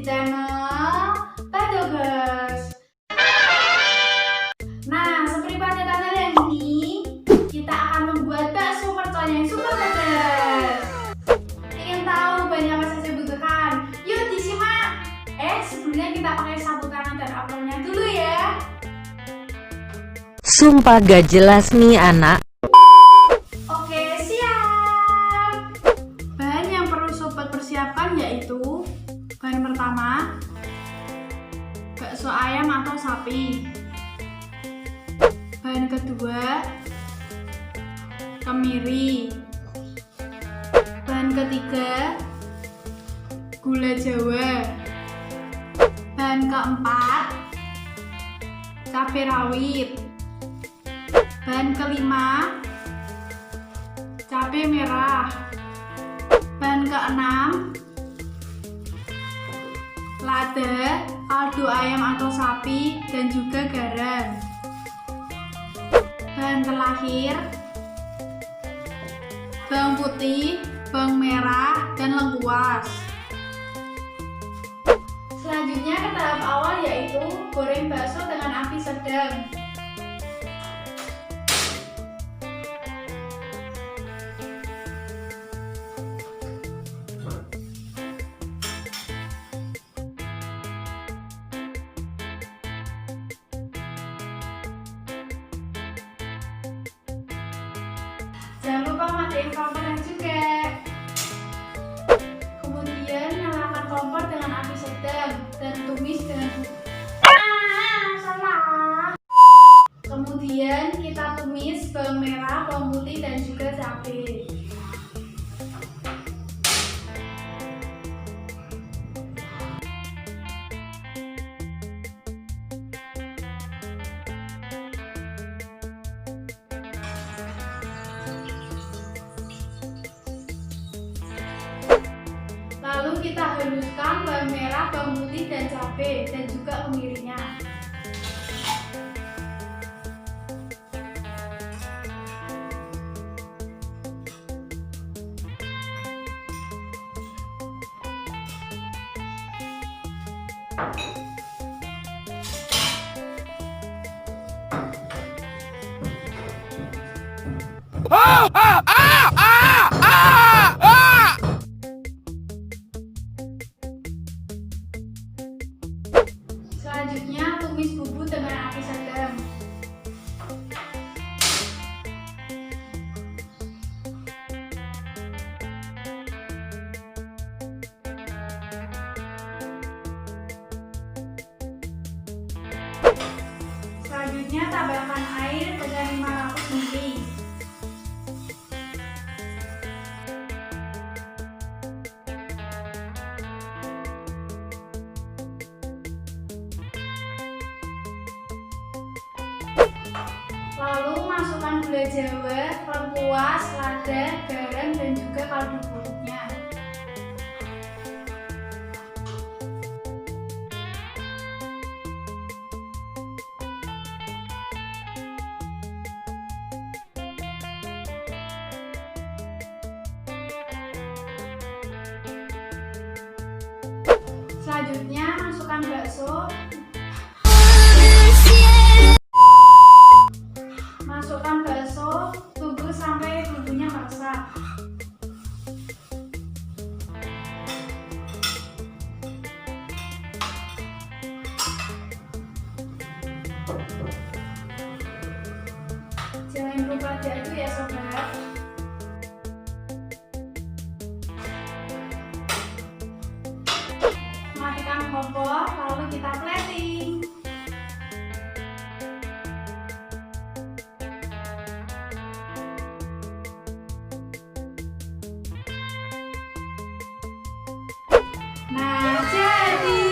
Channel Badhogers. Nah, seperti pada kalian ini, kita akan membuat bakso mercon yang super pedas. Ingin tahu banyak apa saja dibutuhkan? Yuk disimak. Sebelumnya kita pakai sapu tangan dan apelnya dulu ya. Sumpah gak jelas nih anak. Oke, siap. Bahan yang perlu sobat persiapkan yaitu bahan pertama, bakso ayam atau sapi. Bahan kedua, kemiri. Bahan ketiga, gula Jawa. Bahan keempat, cabe rawit. Bahan kelima, cabe merah. Bahan keenam, lada, kaldu ayam atau sapi, dan juga garam. Bahan terakhir, bawang putih, bawang merah, dan lengkuas. Selanjutnya ke tahap awal yaitu goreng bakso dengan api sedang. Jangan lupa matiin kompornya juga. Kemudian nyalakan kompor dengan api sedang dan tumis dengan Kemudian kita tumis bawang merah, bawang putih, dan juga cabai. Lalu kita haluskan bawang merah, bawang putih, dan cabai, dan juga kemirinya. Selanjutnya tumis bumbu dengan api sedang. Selanjutnya tambahkan air dengan 500 ml. Lalu masukkan gula Jawa, lengkuas, lada, garam, dan juga kaldu bubuknya. Selanjutnya masukkan bakso. Masukkan bakso, tunggu sampai bumbunya meresap. Jangan lupa diaduk ya sobat. telur, lalu kita plating. Nah, jadi